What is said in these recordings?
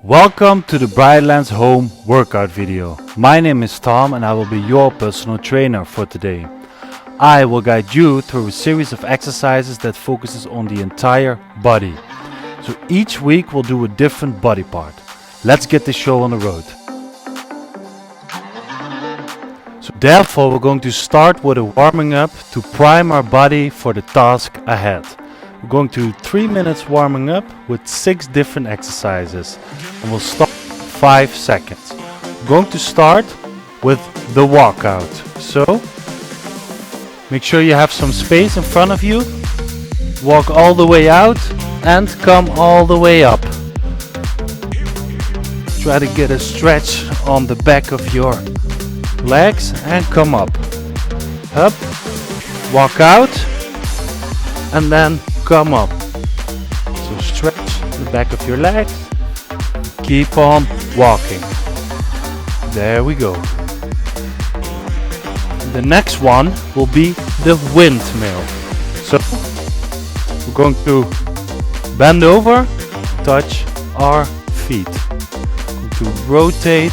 Welcome to the Brightlands home workout video. My name is Tom and I will be your personal trainer for today. I will guide you through a series of exercises that focuses on the entire body. So each week we'll do a different body part. Let's get the show on the road. So therefore we're going to start with a warming up to prime our body for the task ahead. We're going to do 3 minutes warming up with 6 different exercises and we'll stop 5 seconds. We're going to start with the walkout. So make sure you have some space in front of you. Walk all the way out and come all the way up. Try to get a stretch on the back of your legs and come up. Up, walk out and then come up. So stretch the back of your legs. Keep on walking. There we go. The next one will be the windmill. So we're going to bend over, touch our feet. Going to rotate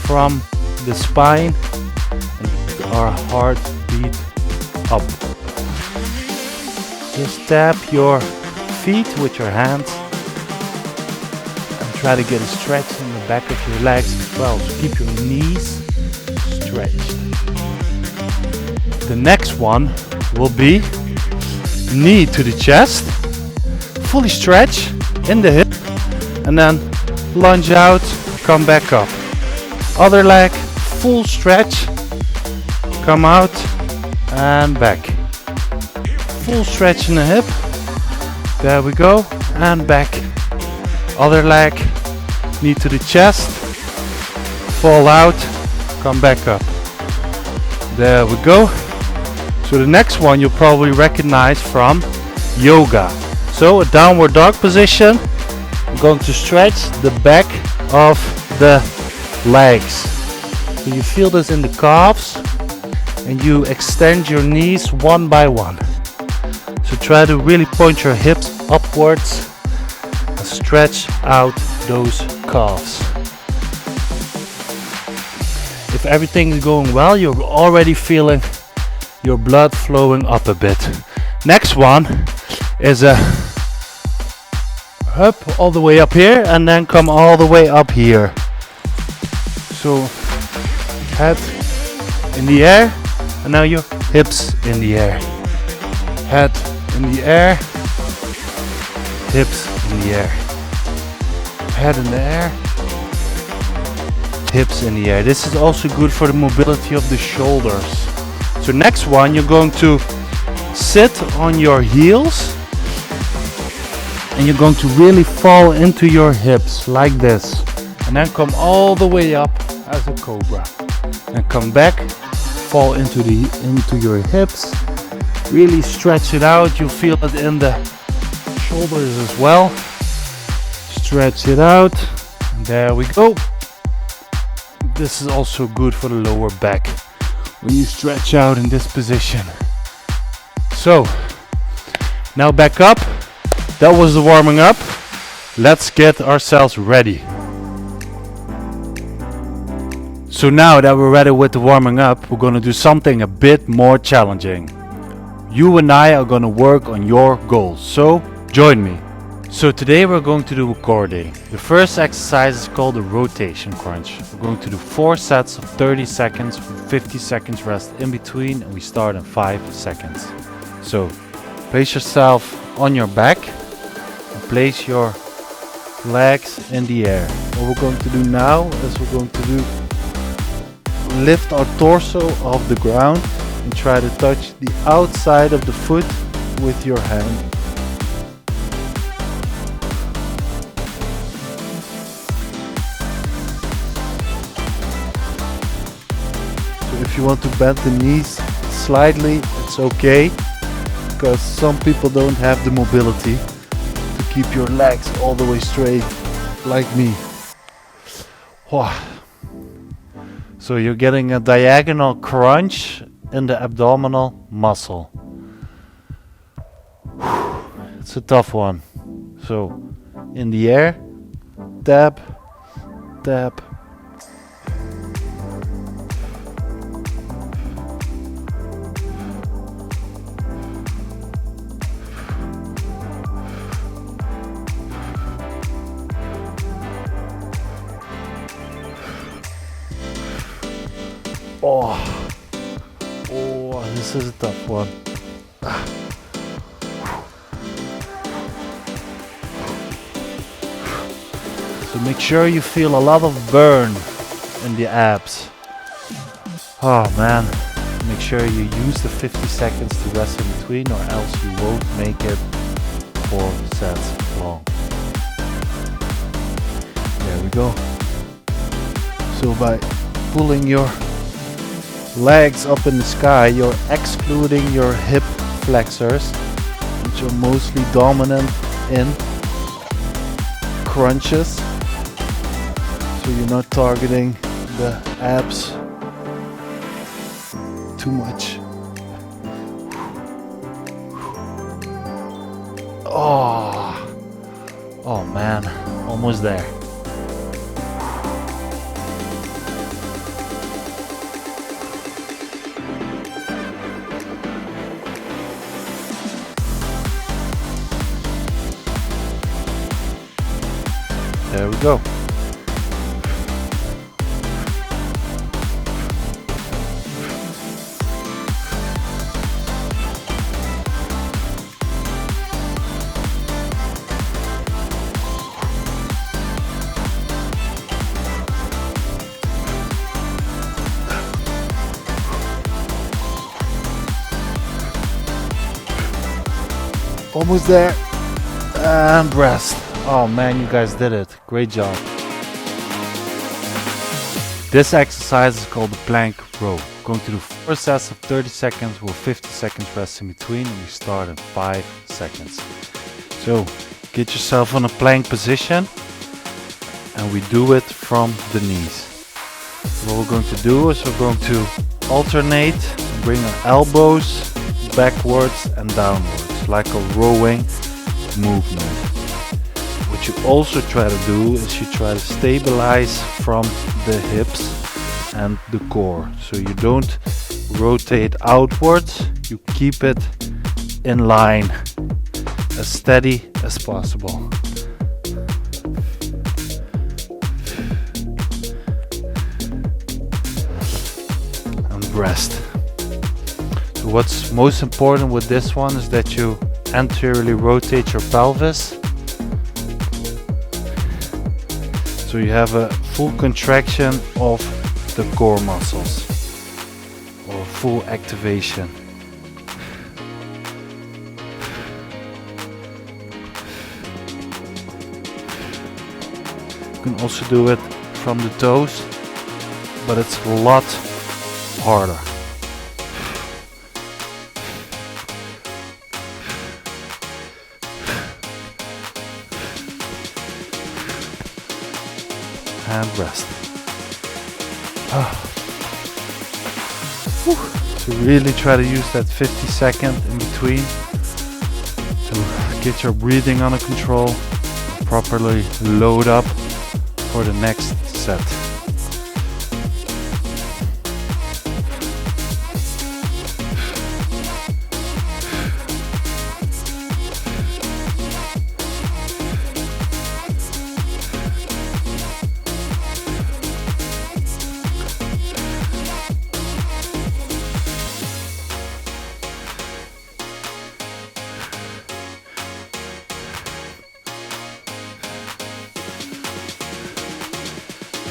from the spine and our heart beat up. Just tap your feet with your hands and try to get a stretch in the back of your legs as well. So keep your knees stretched. The next one will be knee to the chest, fully stretch in the hip and then lunge out, come back up. Other leg, full stretch, come out and back. Full stretch in the hip. There we go. And back. Other leg. Knee to the chest. Fall out. Come back up. There we go. So the next one you'll probably recognize from yoga. So a downward dog position. I'm going to stretch the back of the legs. So you feel this in the calves. And you extend your knees one by one. So try to really point your hips upwards and stretch out those calves. If everything is going well, you're already feeling your blood flowing up a bit. Next one is a up all the way up here and then come all the way up here. So head in the air and now your hips in the air. Head in the air, hips in the air, head in the air, hips in the air. This is also good for the mobility of the shoulders. So next one, you're going to sit on your heels and you're going to really fall into your hips like this and then come all the way up as a cobra and come back, fall into your hips. Really stretch it out. You'll feel it in the shoulders as well. Stretch it out. And there we go. This is also good for the lower back when you stretch out in this position. So now back up. That was the warming up. Let's get ourselves ready. So now that we're ready with the warming up, we're going to do something a bit more challenging. You and I are going to work on your goals, so join me. So today we're going to do a core day. The first exercise is called a rotation crunch. We're going to do 4 sets of 30 seconds with 50 seconds rest in between and we start in 5 seconds. So place yourself on your back and place your legs in the air. What we're going to do now is we're going to do lift our torso off the ground and try to touch the outside of the foot with your hand. So if you want to bend the knees slightly, it's okay. because some people don't have the mobility to keep your legs all the way straight like me. Wow. So you're getting a diagonal crunch in the abdominal muscle. It's a tough one. So in the air, tap, tap. Oh, this is a tough one. So make sure you feel a lot of burn in the abs. Oh man, make sure you use the 50 seconds to rest in between, or else you won't make it 4 sets long. There we go. So by pulling your legs up in the sky, you're excluding your hip flexors, which are mostly dominant in crunches. So you're not targeting the abs too much. Oh man, almost there. There we go. Almost there. And rest. Oh man, you guys did it. Great job. This exercise is called the plank row. Going to do 4 sets of 30 seconds with 50 seconds rest in between, and we start in 5 seconds. So get yourself on a plank position, and we do it from the knees. What we're going to do is we're going to alternate, bring our elbows backwards and downwards, like a rowing movement. What you also try to do is you try to stabilize from the hips and the core. So you don't rotate outwards, you keep it in line, as steady as possible. And rest. So what's most important with this one is that you anteriorly rotate your pelvis. So you have a full contraction of the core muscles, or full activation. You can also do it from the toes, but it's a lot harder. And rest. So really try to use that 50 second in between to get your breathing under control, properly load up for the next set.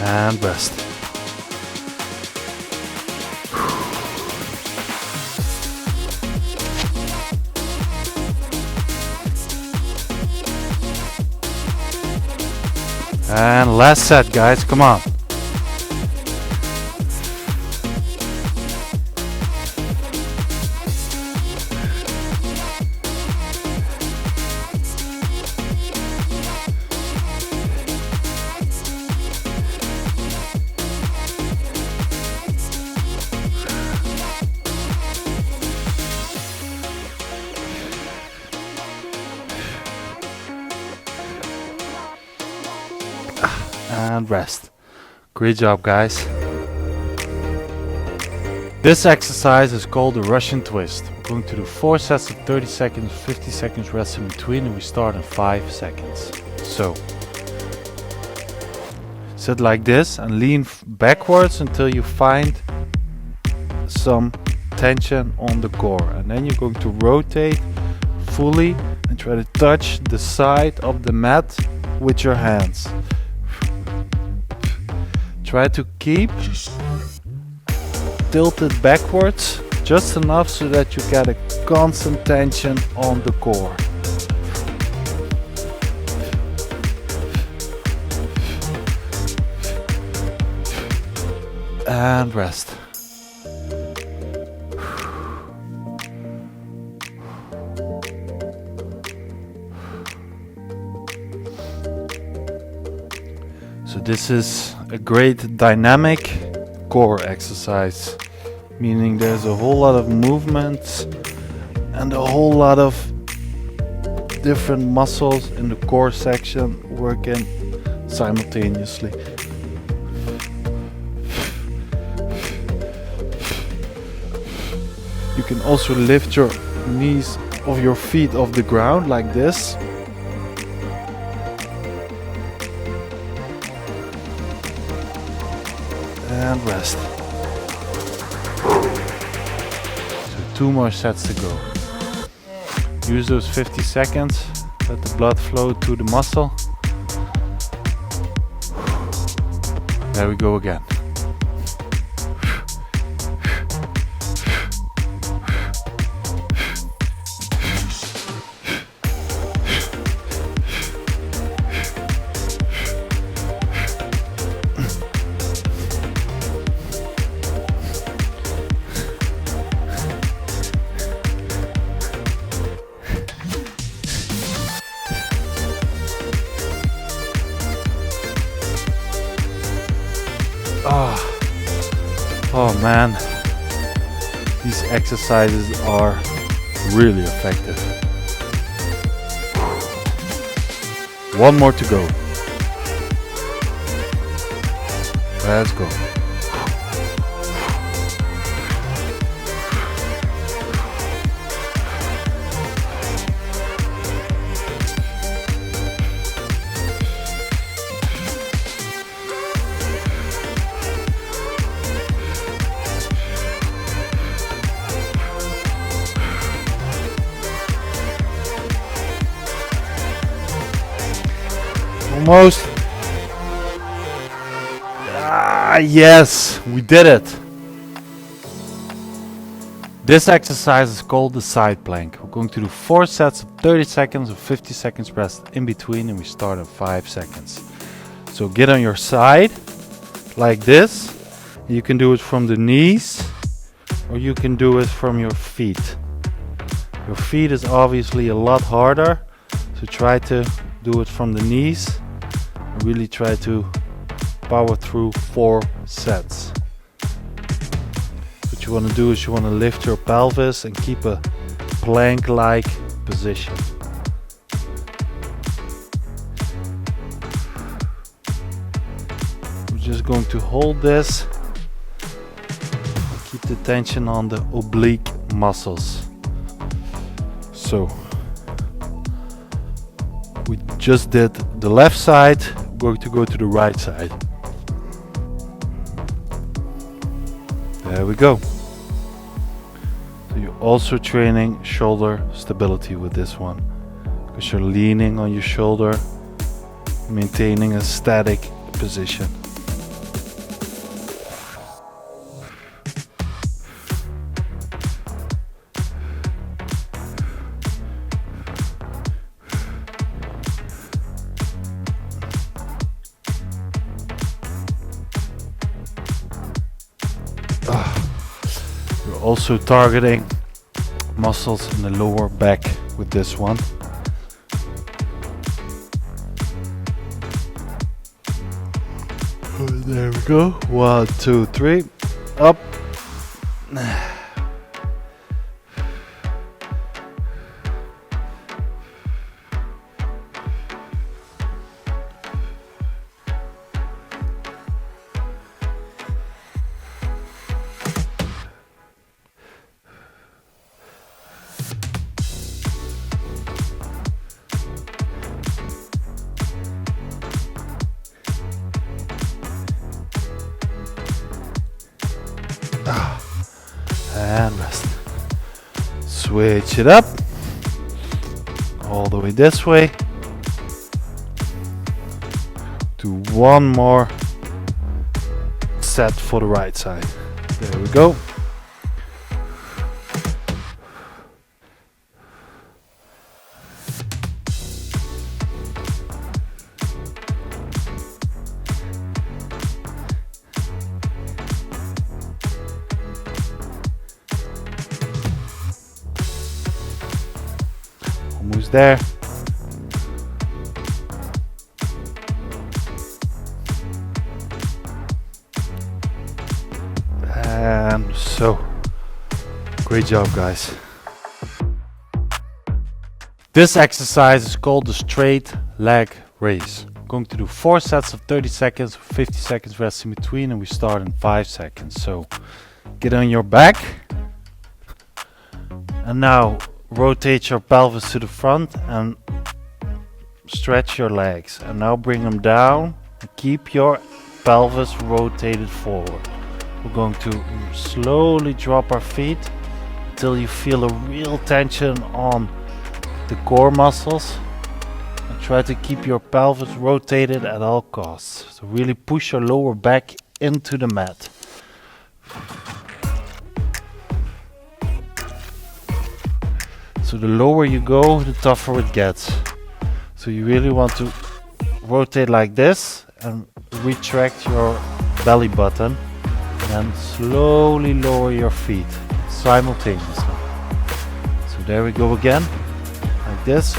And rest. And last set, guys, come on. and rest. Great job, guys. This exercise is called the Russian twist. We're going to do 4 sets of 30 seconds, 50 seconds rest in between, and we start in 5 seconds. So, sit like this and lean backwards until you find some tension on the core. And then you're going to rotate fully and try to touch the side of the mat with your hands. Try to keep tilted backwards just enough so that you get a constant tension on the core. And rest. So this is a great dynamic core exercise, meaning there's a whole lot of movements and a whole lot of different muscles in the core section working simultaneously. You can also lift your knees of your feet off the ground like this. And rest. So 2 more sets to go. Use those 50 seconds. Let the blood flow to the muscle. There we go again. Oh man, these exercises are really effective. 1 more to go. Let's go. Almost. Yes, we did it. This exercise is called the side plank. We're going to do 4 sets of 30 seconds with 50 seconds rest in between, and we start in 5 seconds. So get on your side like this. You can do it from the knees or you can do it from your feet. Your feet is obviously a lot harder, so try to do it from the knees. Really try to power through 4 sets. What you want to do is you want to lift your pelvis and keep a plank-like position. We're just going to hold this. Keep the tension on the oblique muscles. So we just did the left side. We're going to go to the right side. There we go. So you're also training shoulder stability with this one, because you're leaning on your shoulder, maintaining a static position. You're also targeting muscles in the lower back with this one. There we go. 1, 2, 3. Up. And rest. Switch it up. All the way this way. Do one more set for the right side. There we go. Almost there. And so, great job, guys. This exercise is called the straight leg raise. I'm going to do 4 sets of 30 seconds, 50 seconds rest in between, and we start in 5 seconds. So, get on your back. And now, rotate your pelvis to the front and stretch your legs. And now bring them down and keep your pelvis rotated forward. We're going to slowly drop our feet until you feel a real tension on the core muscles. And try to keep your pelvis rotated at all costs. So really push your lower back into the mat. So the lower you go, the tougher it gets. So you really want to rotate like this and retract your belly button. And slowly lower your feet simultaneously. So there we go again, like this.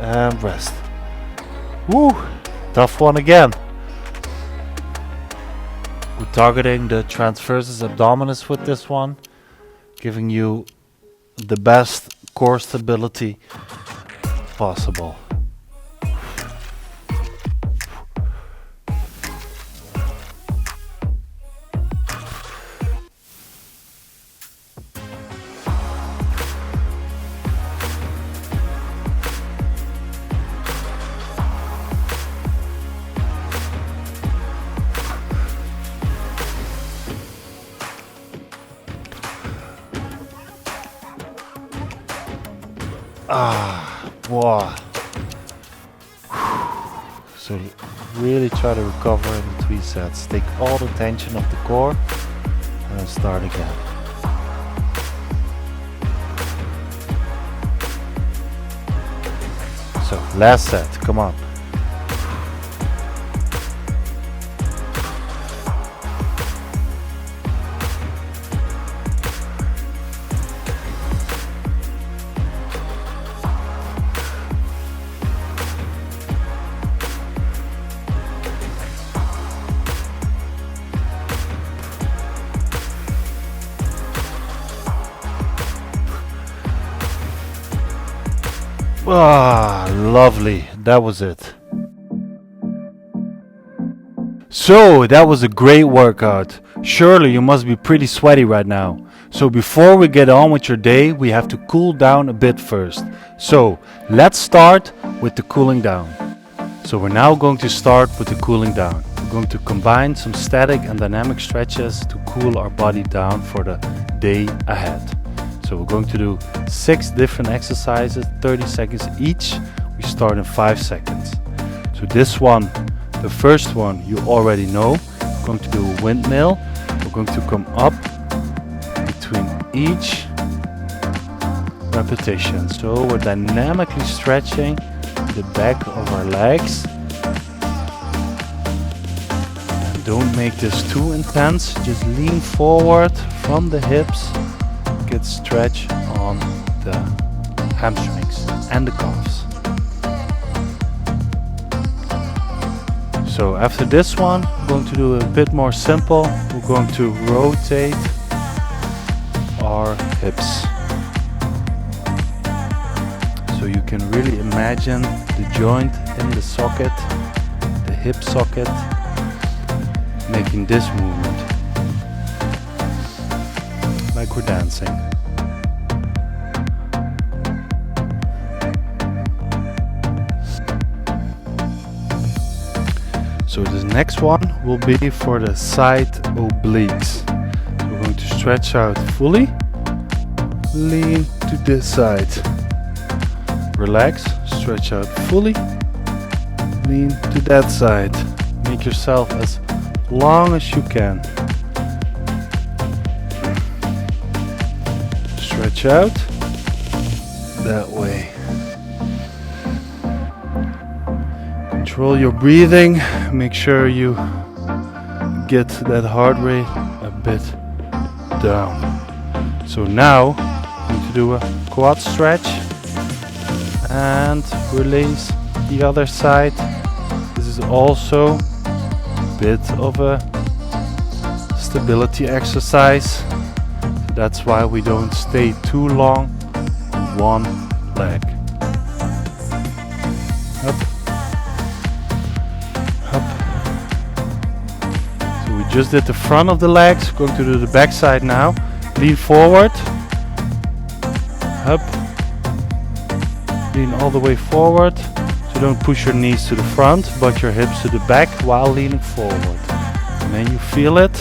And rest. Woo! Tough one again. We're targeting the transversus abdominis with this one, giving you the best core stability possible. Wow. So really try to recover in 3 sets. Take all the tension of the core and then start again. So last set, come on. Ah, lovely. That was it. So, that was a great workout. Surely you must be pretty sweaty right now. So before we get on with your day, we have to cool down a bit first. So, let's start with the cooling down. So we're now going to start with the cooling down. We're going to combine some static and dynamic stretches to cool our body down for the day ahead. So we're going to do 6 different exercises, 30 seconds each. We start in 5 seconds. So this one, the first one, you already know. We're going to do a windmill. We're going to come up between each repetition. So we're dynamically stretching the back of our legs. And don't make this too intense. Just lean forward from the hips. Get stretch on the hamstrings and the calves. So after this one, we're going to do a bit more simple. We're going to rotate our hips. So you can really imagine the joint in the socket, the hip socket, making this movement, like we're dancing. So the next one will be for the side obliques. So we're going to stretch out fully, lean to this side, relax, stretch out fully, lean to that side. Make yourself as long as you can. Stretch out that way. Control your breathing. Make sure you get that heart rate a bit down. So now I'm going to do a quad stretch and release the other side. This is also a bit of a stability exercise. So that's why we don't stay too long on one leg. Up. Up. So we just did the front of the legs. Going to do the back side now. Lean forward. Up. Lean all the way forward. So don't push your knees to the front, but your hips to the back while leaning forward. And then you feel it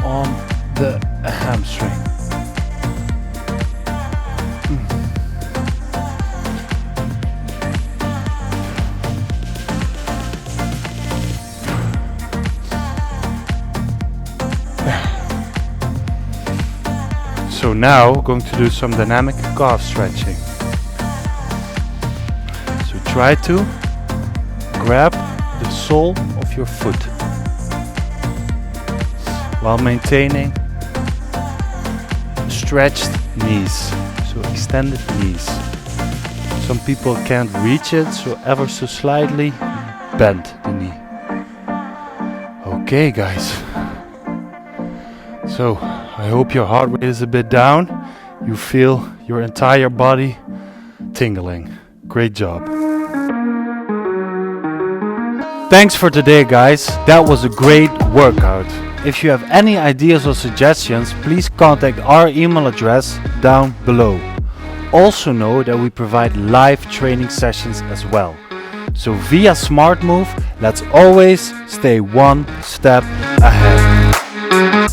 on the hamstring. So now we're going to do some dynamic calf stretching. So try to grab the sole of your foot while maintaining stretched knees, so extended knees. Some people can't reach it, so ever so slightly bend the knee. Okay guys, so I hope your heart rate is a bit down. You feel your entire body tingling. Great job. Thanks for today guys, that was a great workout. If you have any ideas or suggestions, please contact our email address down below. Also know that we provide live training sessions as well. So via SmartMove, let's always stay one step ahead.